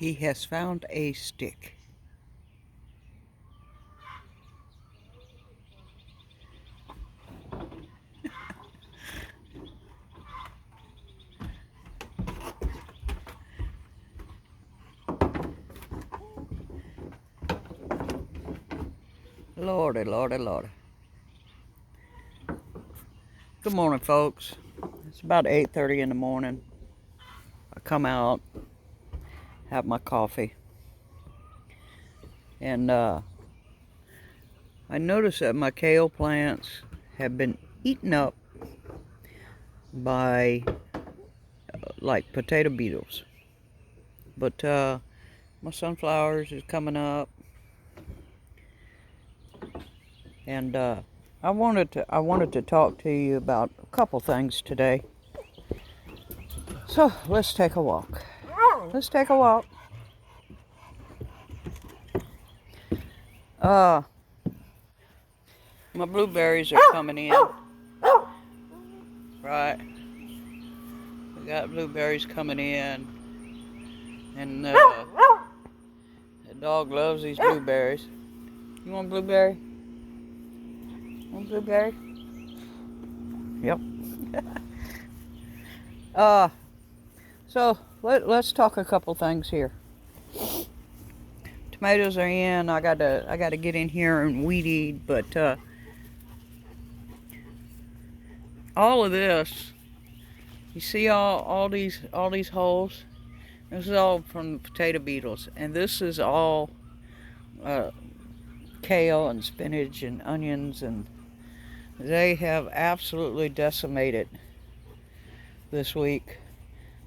He has found a stick. Lordy, lordy, lordy. Good morning, folks. It's about 8:30 in the morning. I come out, have my coffee, and I noticed that my kale plants have been eaten up by like potato beetles. But my sunflowers is coming up, and I wanted to talk to you about a couple things today. So let's take a walk. Let's take a walk. My blueberries are coming in. Right. We got blueberries coming in. And the dog loves these blueberries. You want blueberry? Want blueberry? Yep. So let's talk a couple things here. Tomatoes are in. I gotta get in here and weed eat, but all of this, you see all these holes? This is all from the potato beetles, and this is all kale and spinach and onions, and they have absolutely decimated this week.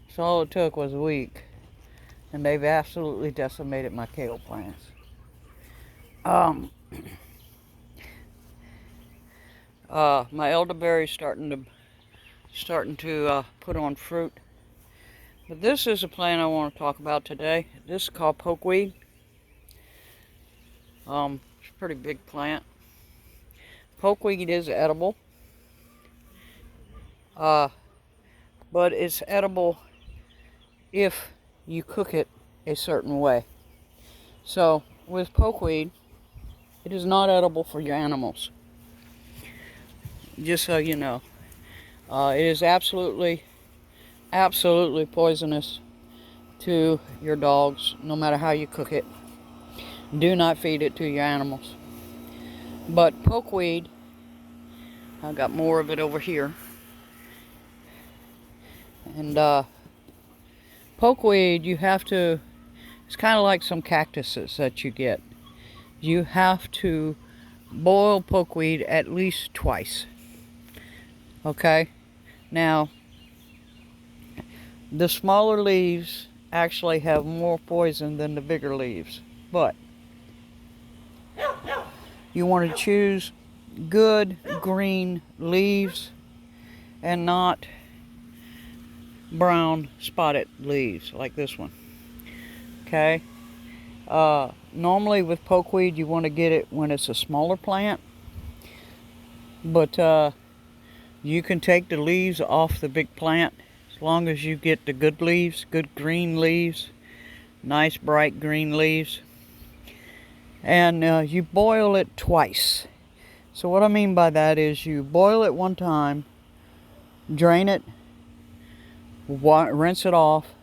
So all it took was a week, and they've absolutely decimated my kale plants. My elderberry's starting to put on fruit. But this is a plant I want to talk about today. This is called pokeweed. It's a pretty big plant. Pokeweed is edible. But it's edible if you cook it a certain way. So with pokeweed, it is not edible for your animals. Just so you know. It is absolutely poisonous to your dogs, no matter how you cook it. Do not feed it to your animals. But pokeweed, I got more of it over here. And pokeweed, it's kind of like some cactuses that you get. You have to boil pokeweed at least twice. Okay? Now, the smaller leaves actually have more poison than the bigger leaves. But you want to choose good green leaves and not brown spotted leaves like this one. Okay? Normally with pokeweed you want to get it when it's a smaller plant. But you can take the leaves off the big plant as long as you get the good leaves, good green leaves, nice bright green leaves. And you boil it twice. So what I mean by that is you boil it one time, drain it, rinse it off,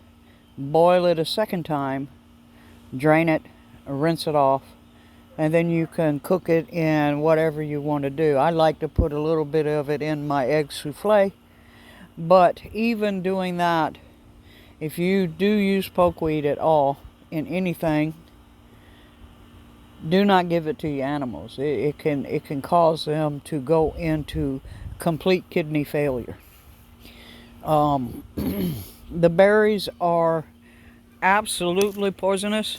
boil it a second time, drain it, rinse it off, and then you can cook it in whatever you want to do. I like to put a little bit of it in my egg souffle, but even doing that, if you do use pokeweed at all in anything, do not give it to your animals. It can cause them to go into complete kidney failure. The berries are absolutely poisonous.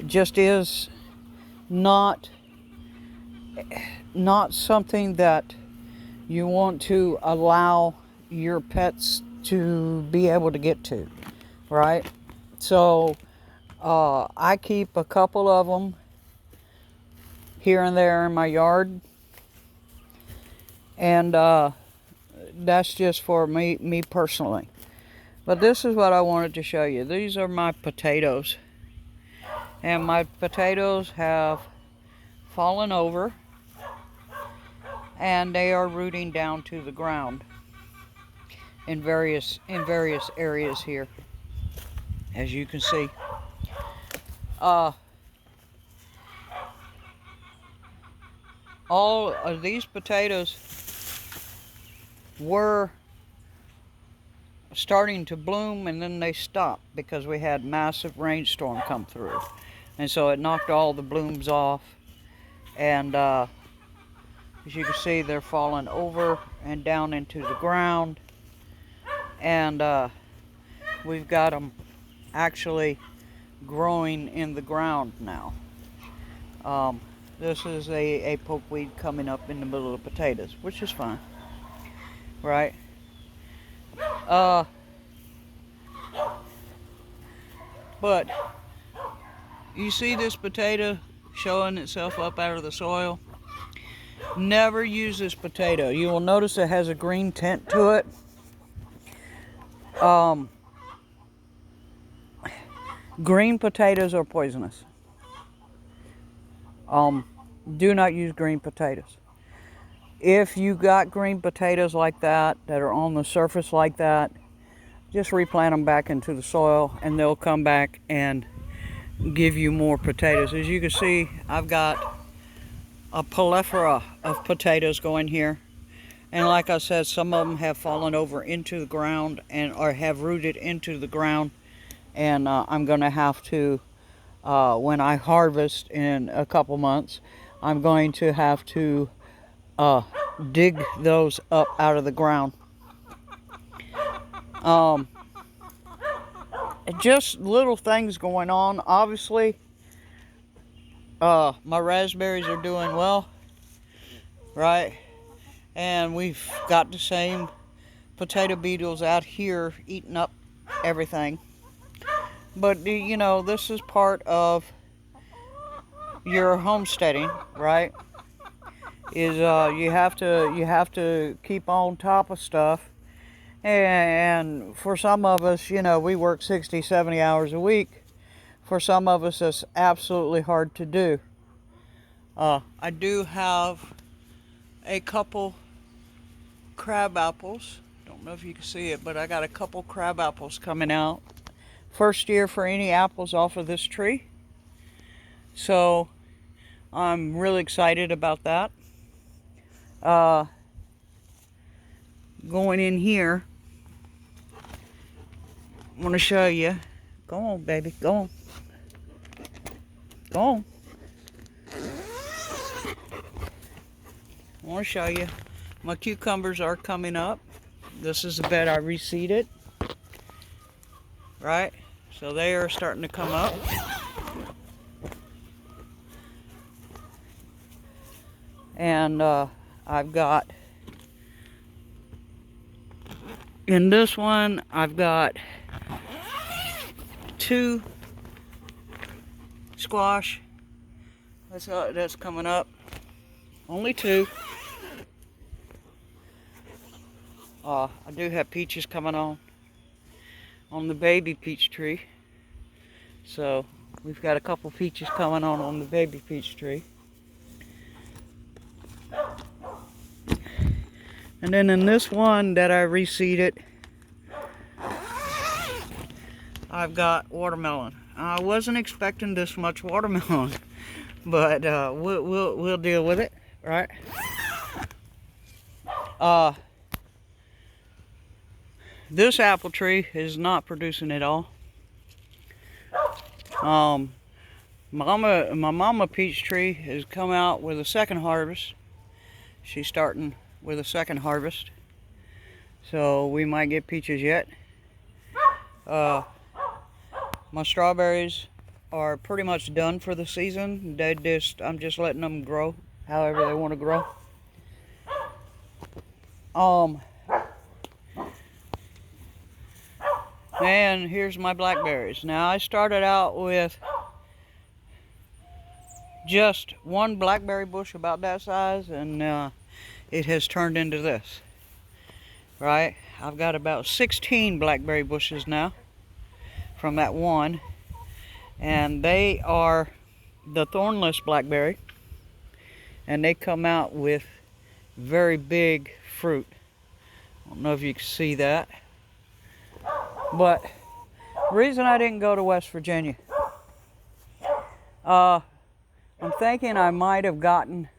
Just is not something that you want to allow your pets to be able to get to, right? So I keep a couple of them here and there in my yard, and that's just for me personally. But this is what I wanted to show you. These are my potatoes. And my potatoes have fallen over and they are rooting down to the ground in various areas here, as you can see. All of these potatoes were starting to bloom, and then they stopped because we had massive rainstorm come through, and so it knocked all the blooms off. And as you can see, they're falling over and down into the ground, and we've got them actually growing in the ground now. This is a pokeweed coming up in the middle of the potatoes, which is fine, right? But you see this potato showing itself up out of the soil? Never use this potato. You will notice it has a green tint to it. Green potatoes are poisonous. Do not use green potatoes. If you got green potatoes like that are on the surface like that, just replant them back into the soil and they'll come back and give you more potatoes. As you can see, I've got a plethora of potatoes going here. And like I said, some of them have fallen over into the ground or have rooted into the ground. And I'm going to have to, when I harvest in a couple months, I'm going to have to dig those up out of the ground. Just little things going on. Obviously, my raspberries are doing well, right? And we've got the same potato beetles out here eating up everything. But you know, this is part of your homesteading, right? Is you have to keep on top of stuff. And for some of us, you know, we work 60, 70 hours a week. For some of us, it's absolutely hard to do. I do have a couple crab apples. Don't know if you can see it, but I got a couple crab apples coming out. First year for any apples off of this tree. So I'm really excited about that. Going in here, I want to show you. Go on, baby, go on. Go on. I want to show you. My cucumbers are coming up. This is the bed I reseeded. Right? So they are starting to come up. And I've got, in this one, I've got 2 squash. That's coming up. Only 2. I do have peaches coming on the baby peach tree. So we've got a couple peaches coming on the baby peach tree. And then in this one that I reseeded, I've got watermelon. I wasn't expecting this much watermelon, but we'll deal with it, right? This apple tree is not producing at all. My mama peach tree has come out with a second harvest. She's starting with a second harvest, so we might get peaches yet. My strawberries are pretty much done for the season. I'm just letting them grow however they want to grow. And here's my blackberries. Now I started out with just one blackberry bush about that size, and it has turned into this, right? I've got about 16 blackberry bushes now from that one, and they are the thornless blackberry, and they come out with very big fruit. I don't know if you can see that, but the reason I didn't go to West Virginia, I'm thinking I might have gotten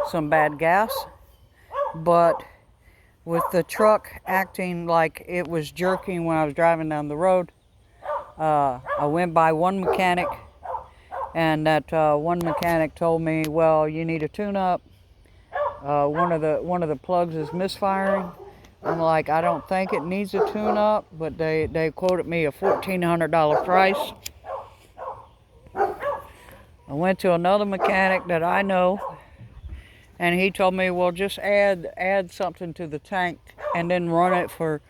some bad gas, but with the truck acting like it was jerking when I was driving down the road, I went by one mechanic, and that one mechanic told me, well, you need a tune-up. One of the plugs is misfiring. I'm like, I don't think it needs a tune-up, but they quoted me a $1,400 price. I went to another mechanic that I know, and he told me, well, just add something to the tank and then run it for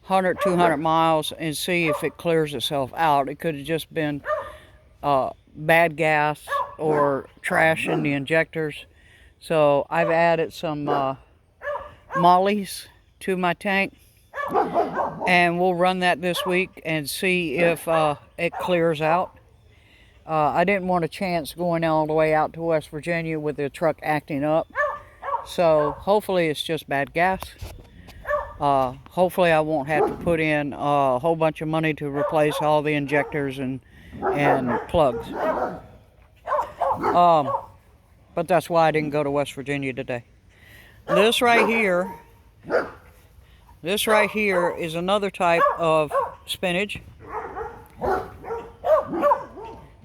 100, 200 miles and see if it clears itself out. It could have just been bad gas or trash in the injectors. So I've added some mollies to my tank, and we'll run that this week and see if it clears out. I didn't want a chance going all the way out to West Virginia with the truck acting up. So hopefully it's just bad gas. Hopefully I won't have to put in a whole bunch of money to replace all the injectors and plugs. But that's why I didn't go to West Virginia today. This right here is another type of spinach.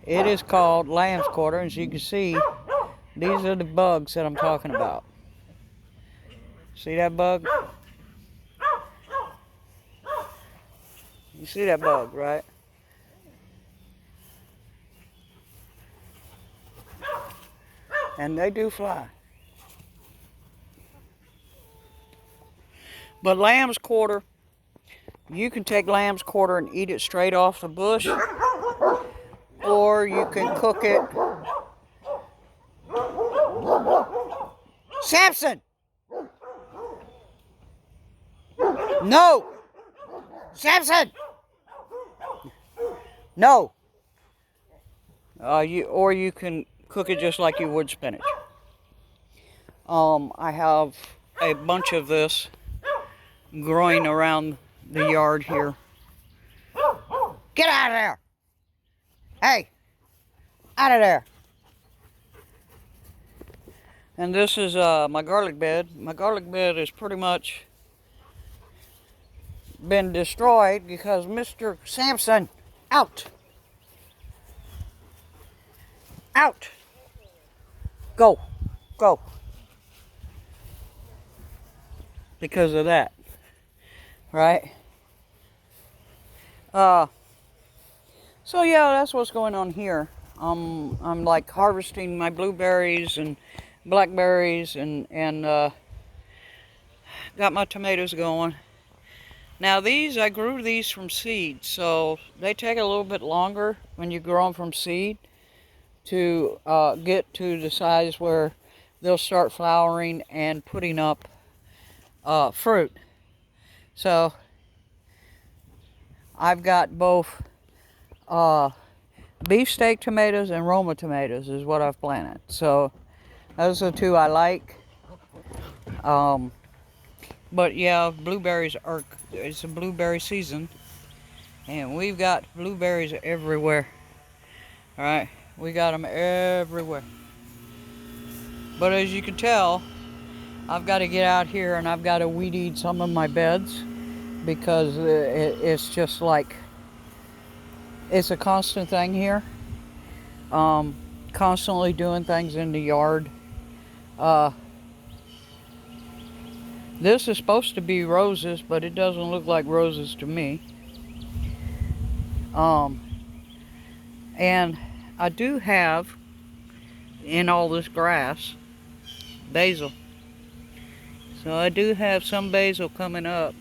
It is called lamb's quarter. As you can see, these are the bugs that I'm talking about. See that bug? You see that bug, right? And they do fly. But lamb's quarter, you can take lamb's quarter and eat it straight off the bush, or you can cook it. Samson! No! Samson! No! Or you can cook it just like you would spinach. I have a bunch of this growing around the yard here. Get out of there! Hey! Out of there! And this is my garlic bed. My garlic bed is pretty much been destroyed because Mr. Samson, out! Out! Go! Go! Because of that. Right? So yeah, that's what's going on here. I'm like harvesting my blueberries and blackberries and got my tomatoes going. Now these, I grew these from seed, so they take a little bit longer when you grow them from seed to get to the size where they'll start flowering and putting up fruit. So I've got both beefsteak tomatoes and Roma tomatoes is what I've planted. So those are the two I like. But yeah, blueberries are, it's a blueberry season, and we've got blueberries everywhere. All right, we got them everywhere. But as you can tell, I've got to get out here and I've got to weed eat some of my beds because it's just like, it's a constant thing here. Constantly doing things in the yard. This is supposed to be roses, but it doesn't look like roses to me. And I do have, in all this grass, basil. So I do have some basil coming up,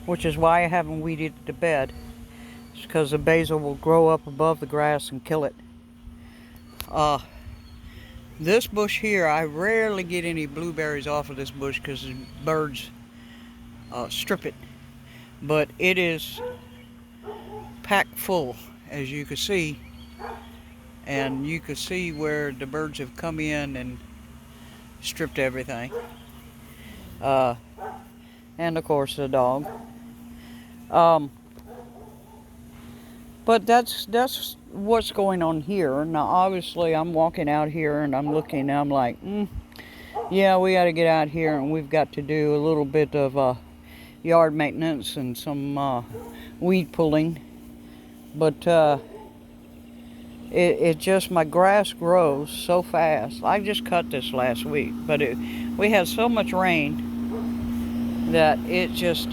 which is why I haven't weeded the bed. It's because the basil will grow up above the grass and kill it. This bush here, I rarely get any blueberries off of this bush because birds strip it. But it is packed full, as you can see, and you can see where the birds have come in and stripped everything. And of course the dog. But that's what's going on here. Now obviously I'm walking out here and I'm looking and I'm like, yeah, we got to get out here and we've got to do a little bit of yard maintenance and some weed pulling. But it just, my grass grows so fast. I just cut this last week, but we had so much rain that it just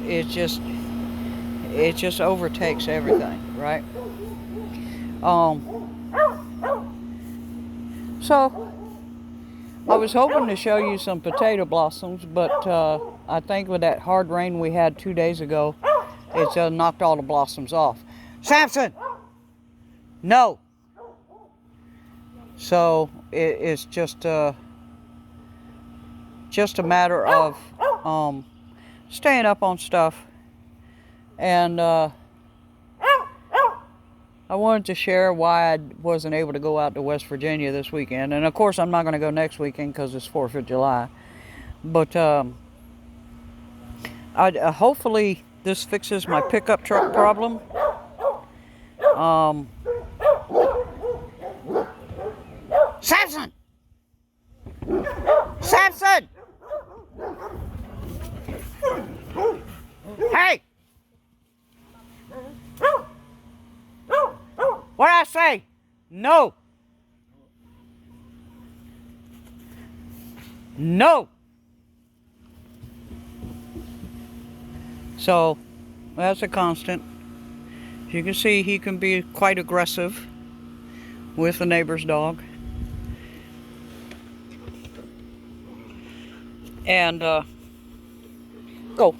overtakes everything, right? So I was hoping to show you some potato blossoms, but I think with that hard rain we had 2 days ago, it's knocked all the blossoms off. Samson! No! So it's just a matter of staying up on stuff. And I wanted to share why I wasn't able to go out to West Virginia this weekend. And of course I'm not going to go next weekend because it's 4th of July. But hopefully this fixes my pickup truck problem. Samson! Samson! Hey! What'd I say? No! No! So, that's a constant. As you can see, he can be quite aggressive with the neighbor's dog. And, go.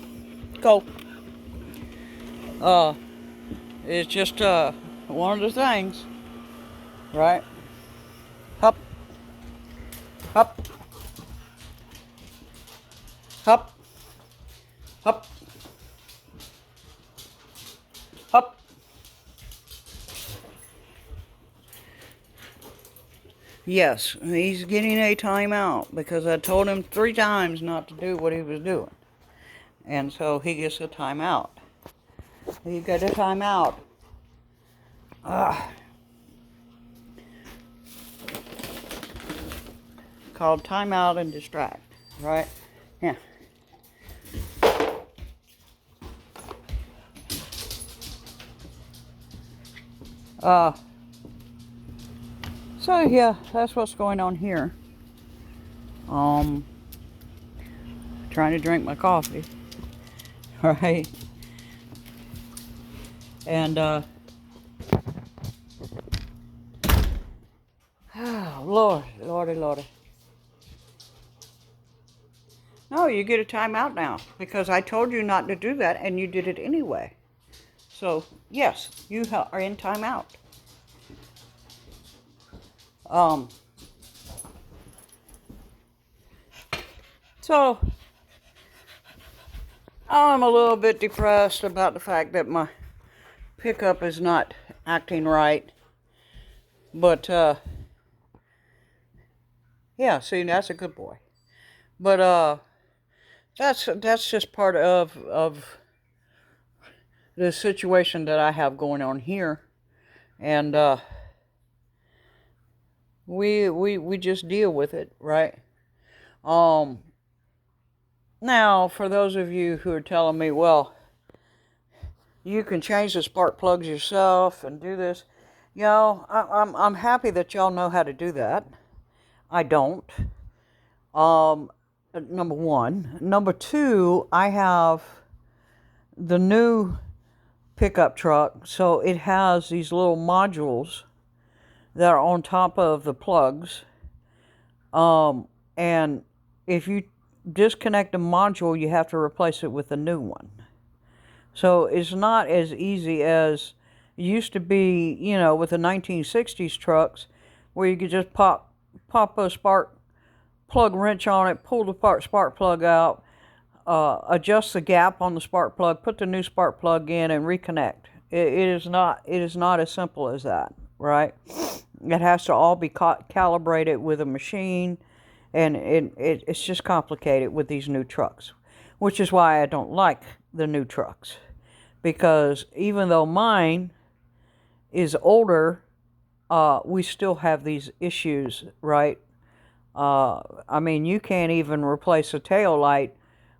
It's just, one of the things, right? Hup. Hup. Hup. Hup. Hup. Yes, he's getting a timeout because I told him 3 times not to do what he was doing. And so he gets a timeout. He got a timeout. Called timeout and distract, right? Yeah. So yeah, that's what's going on here. Trying to drink my coffee, right? And oh, Lordy. No, you get a timeout now because I told you not to do that and you did it anyway. So yes, you are in timeout. So I'm a little bit depressed about the fact that my pickup is not acting right. But yeah, see, that's a good boy. But that's just part of the situation that I have going on here. And we just deal with it, right? Now, for those of you who are telling me, well, you can change the spark plugs yourself and do this, I'm happy that y'all know how to do that. I don't. Number one. Number two, I have the new pickup truck, so it has these little modules that are on top of the plugs. And if you disconnect a module, you have to replace it with a new one. So it's not as easy as it used to be, with the 1960s trucks, where you could just pop a spark plug wrench on it, pull the spark plug out, adjust the gap on the spark plug, put the new spark plug in, and reconnect. It is not as simple as that, right? It has to all be calibrated with a machine, and it's just complicated with these new trucks, which is why I don't like the new trucks, because even though mine is older, we still have these issues, right? I mean, you can't even replace a tail light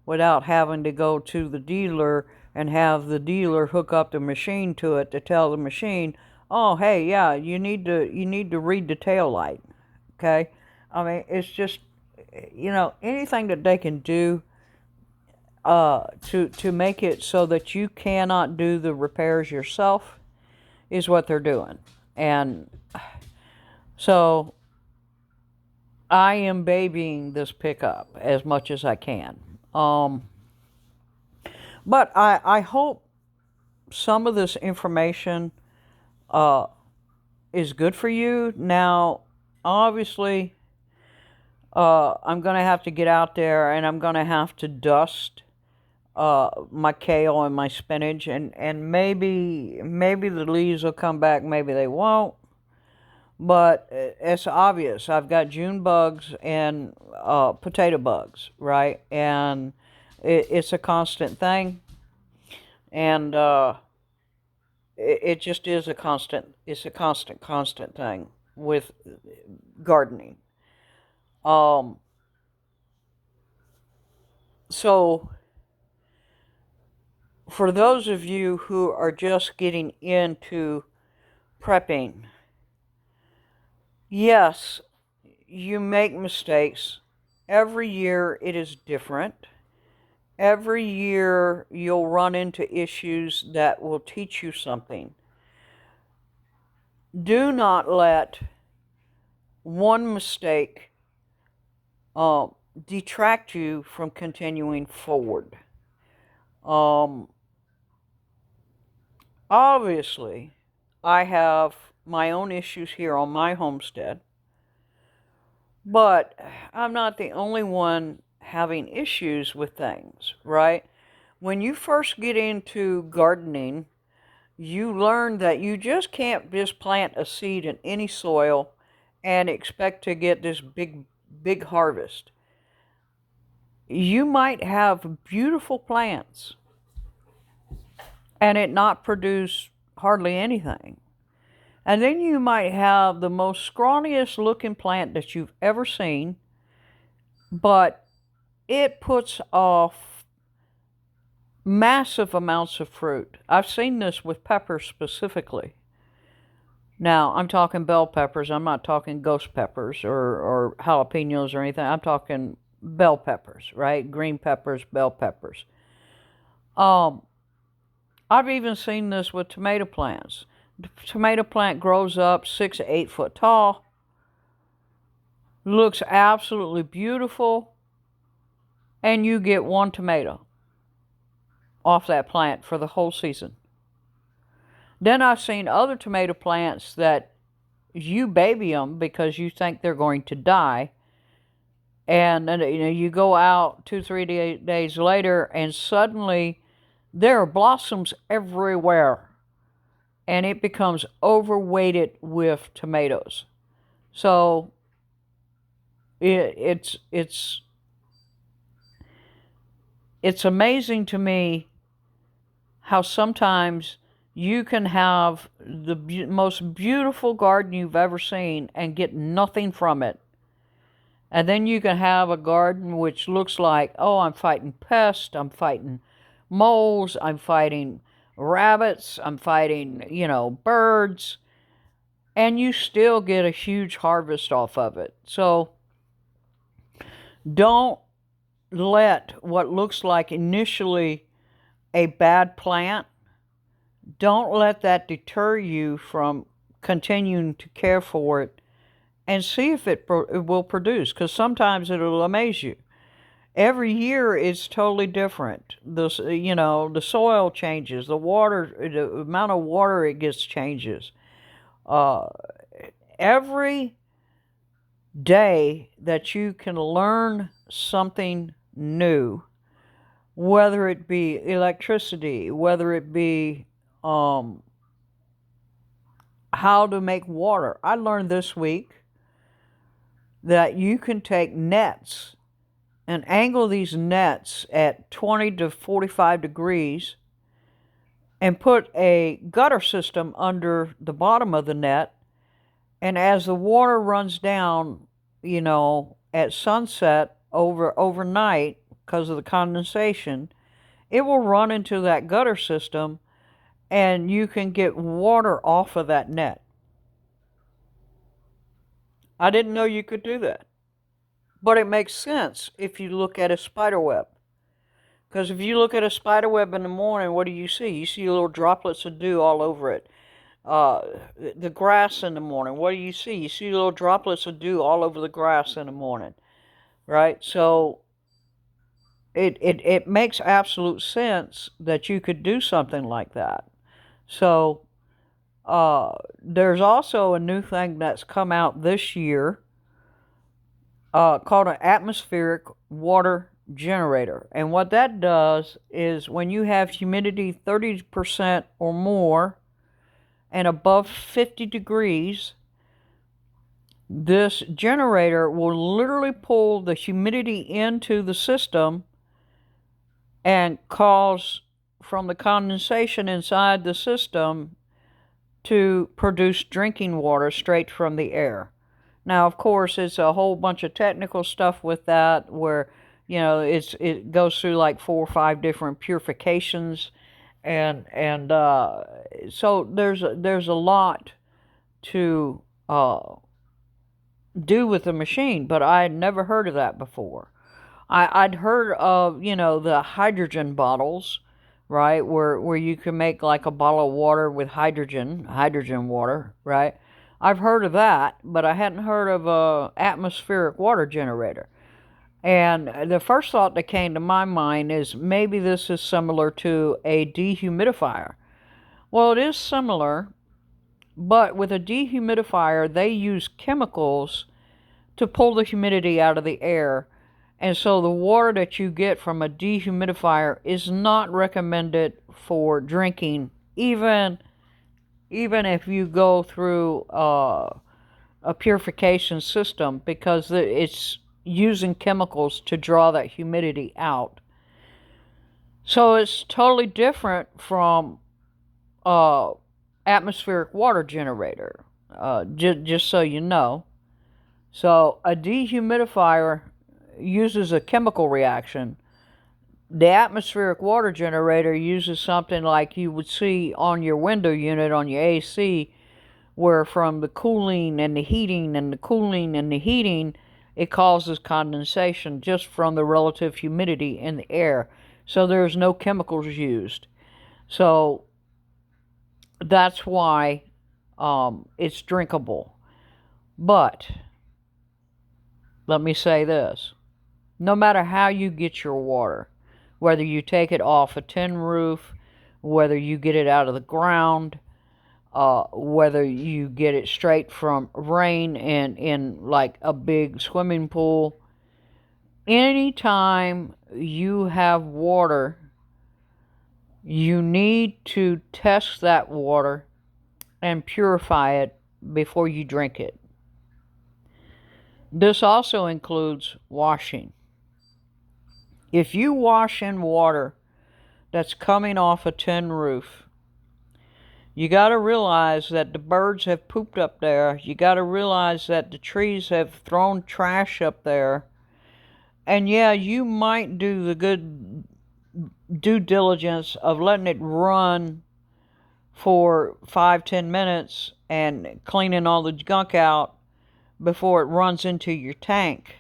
without having to go to the dealer and have the dealer hook up the machine to it to tell the machine, oh, hey, yeah, you need to read the tail light. Okay? I mean, it's just, anything that they can do to make it so that you cannot do the repairs yourself is what they're doing. And so I am babying this pickup as much as I can. But I hope some of this information is good for you. Now, obviously, I'm going to have to get out there and I'm going to have to dust my kale and my spinach, and maybe the leaves will come back, maybe they won't. But it's obvious. I've got June bugs and potato bugs, right? And it's a constant thing. And it just is it's a constant thing with gardening. So for those of you who are just getting into prepping, yes, you make mistakes. Every year it is different. Every year you'll run into issues that will teach you something. Do not let one mistake detract you from continuing forward. Obviously, I have my own issues here on my homestead, but I'm not the only one having issues with things, right? When you first get into gardening, you learn that you just can't just plant a seed in any soil and expect to get this big harvest. You might have beautiful plants and it not produce hardly anything. And then you might have the most scrawniest looking plant that you've ever seen, but it puts off massive amounts of fruit. I've seen this with peppers specifically. Now, I'm talking bell peppers. I'm not talking ghost peppers or jalapenos or anything. I'm talking bell peppers, right? Green peppers, bell peppers. I've even seen this with tomato plants. The tomato plant grows up 6 to 8 foot tall, looks absolutely beautiful, and you get one tomato off that plant for the whole season. Then I've seen other tomato plants that you baby them because you think they're going to die, and then you go out 2-3 days later and suddenly there are blossoms everywhere and it becomes overweighted with tomatoes. So it's amazing to me how sometimes you can have the most beautiful garden you've ever seen and get nothing from it. And then you can have a garden which looks like, oh, I'm fighting pests, I'm fighting moles, I'm fighting rabbits, I'm fighting, birds, and you still get a huge harvest off of it. So don't let what looks like initially a bad plant, don't let that deter you from continuing to care for it and see if it will produce, because sometimes it'll amaze you. Every year it's totally different. The soil changes, the amount of water it gets changes. Every day that you can learn something new whether it be electricity, whether it be um, how to make water. I learned this week that you can take nets and angle these nets at 20 to 45 degrees and put a gutter system under the bottom of the net. And as the water runs down, at sunset overnight because of the condensation, it will run into that gutter system and you can get water off of that net. I didn't know you could do that. But it makes sense if you look at a spider web. Because if you look at a spider web in the morning, what do you see? You see little droplets of dew all over it. The grass in the morning, what do you see? You see little droplets of dew all over the grass in the morning, right? So it makes absolute sense that you could do something like that. So there's also a new thing that's come out this year called an atmospheric water generator. And what that does is when you have humidity 30% or more and above 50 degrees, this generator will literally pull the humidity into the system and cause, from the condensation inside the system, to produce drinking water straight from the air. Now, of course, it's a whole bunch of technical stuff with that where, it goes through like 4 or 5 different purifications. And so there's a lot to do with the machine, but I had never heard of that before. I'd heard of, the hydrogen bottles, right, where you can make like a bottle of water with hydrogen water, right? I've heard of that, but I hadn't heard of a atmospheric water generator. And the first thought that came to my mind is maybe this is similar to a dehumidifier. Well, it is similar, but with a dehumidifier, they use chemicals to pull the humidity out of the air. And so the water that you get from a dehumidifier is not recommended for drinking, even if you go through a purification system, because it's using chemicals to draw that humidity out. So it's totally different from atmospheric water generator, just so you know. So a dehumidifier uses a chemical reaction. The atmospheric water generator uses something like you would see on your window unit on your AC, where from the cooling and the heating and the cooling and the heating, it causes condensation just from the relative humidity in the air. So there's no chemicals used. So that's why it's drinkable. But let me say this. No matter how you get your water, whether you take it off a tin roof, whether you get it out of the ground, whether you get it straight from rain in like a big swimming pool, anytime you have water, you need to test that water and purify it before you drink it. This also includes washing. If you wash in water that's coming off a tin roof, you got to realize that the birds have pooped up there. You got to realize that the trees have thrown trash up there. And yeah, you might do the good due diligence of letting it run for 5-10 minutes and cleaning all the gunk out before it runs into your tank.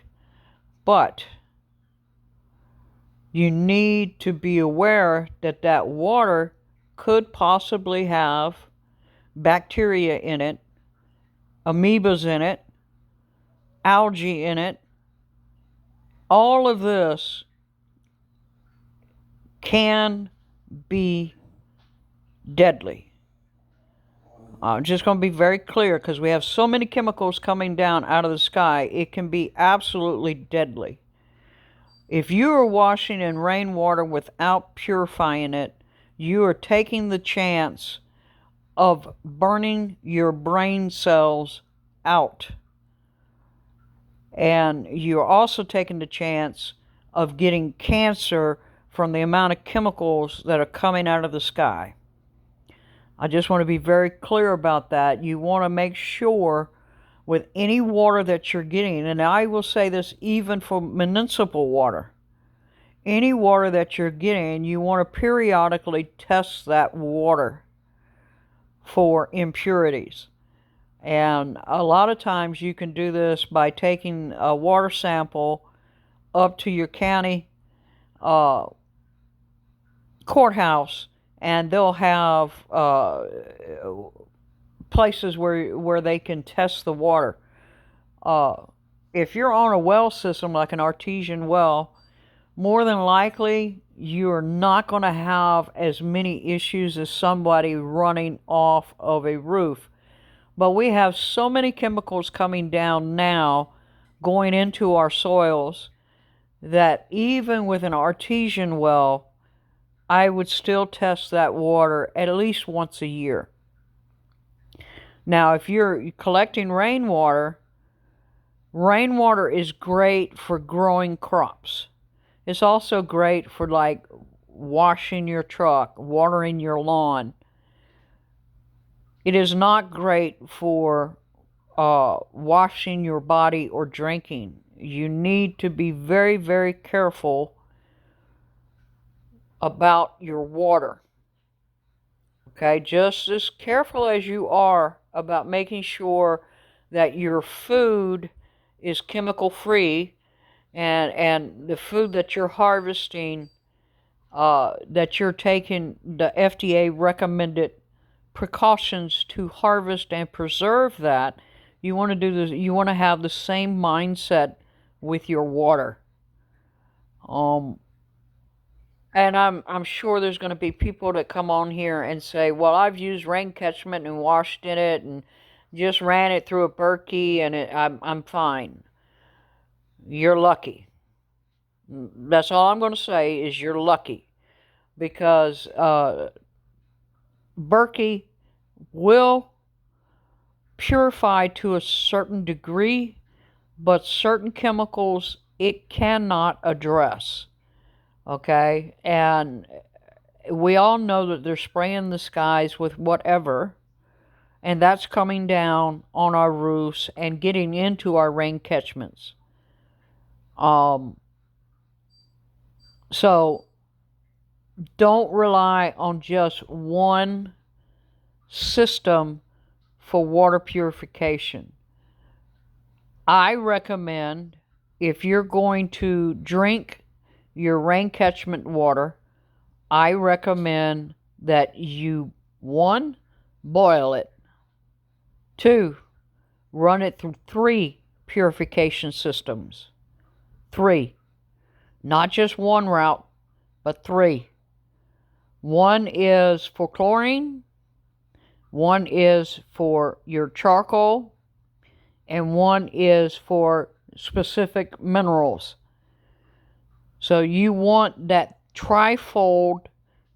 But you need to be aware that that water could possibly have bacteria in it, amoebas in it, algae in it. All of this can be deadly. I'm just going to be very clear because we have so many chemicals coming down out of the sky. It can be absolutely deadly. If you are washing in rainwater without purifying it, you are taking the chance of burning your brain cells out. And you're also taking the chance of getting cancer from the amount of chemicals that are coming out of the sky. I just want to be very clear about that. You want to make sure with any water that you're getting, and I will say this even for municipal water, any water that you're getting, you want to periodically test that water for impurities. And a lot of times you can do this by taking a water sample up to your county courthouse, and they'll have places where they can test the water. If you're on a well system like an artesian well, more than likely you're not going to have as many issues as somebody running off of a roof. But we have so many chemicals coming down now, going into our soils, that even with an artesian well, I would still test that water at least once a year. Now, if you're collecting rainwater, rainwater is great for growing crops. It's also great for like washing your truck, watering your lawn. It is not great for washing your body or drinking. You need to be very, very careful about your water. Okay, just as careful as you are about making sure that your food is chemical free, and the food that you're harvesting, that you're taking the FDA recommended precautions to harvest and preserve that. You want to do this. You want to have the same mindset with your water. And I'm sure there's going to be people that come on here and say, "Well, I've used rain catchment and washed in it and just ran it through a Berkey and I'm fine." You're lucky. That's all I'm going to say is you're lucky, because Berkey will purify to a certain degree, but certain chemicals it cannot address. Okay? And we all know that they're spraying the skies with whatever, and that's coming down on our roofs and getting into our rain catchments. So don't rely on just one system for water purification. I recommend, if you're going to drink your rain catchment water, I recommend that you, 1, boil it. 2, run it through 3 purification systems. 3. Not just one route, but 3. One is for chlorine, one is for your charcoal, and one is for specific minerals. So you want that trifold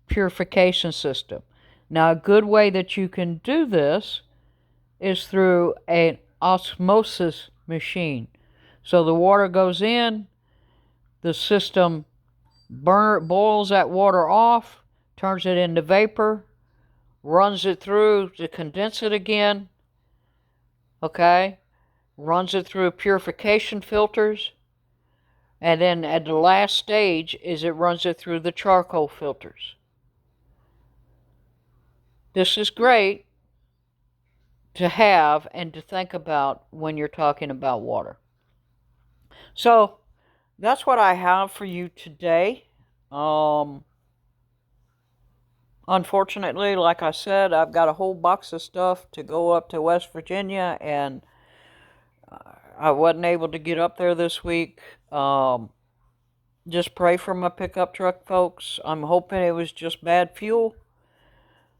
purification system. Now, a good way that you can do this is through an osmosis machine. So the water goes in, the system boils that water off, turns it into vapor, runs it through to condense it again, okay? Runs it through purification filters, and then at the last stage is it runs it through the charcoal filters. This is great to have and to think about when you're talking about water. So that's what I have for you today. Unfortunately, like I said, I've got a whole box of stuff to go up to West Virginia, and I wasn't able to get up there this week. Just pray for my pickup truck, folks. I'm hoping it was just bad fuel,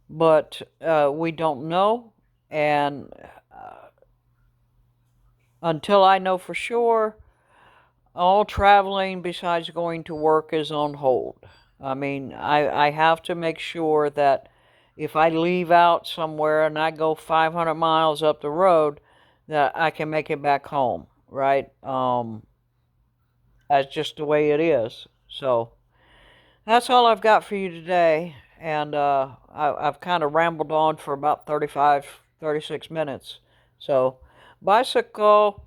but we don't know. And until I know for sure, all traveling besides going to work is on hold. I mean, I have to make sure that if I leave out somewhere and I go 500 miles up the road, that I can make it back home, right? That's just the way it is. So that's all I've got for you today. And I've kind of rambled on for about 35, 36 minutes. So, bicycle.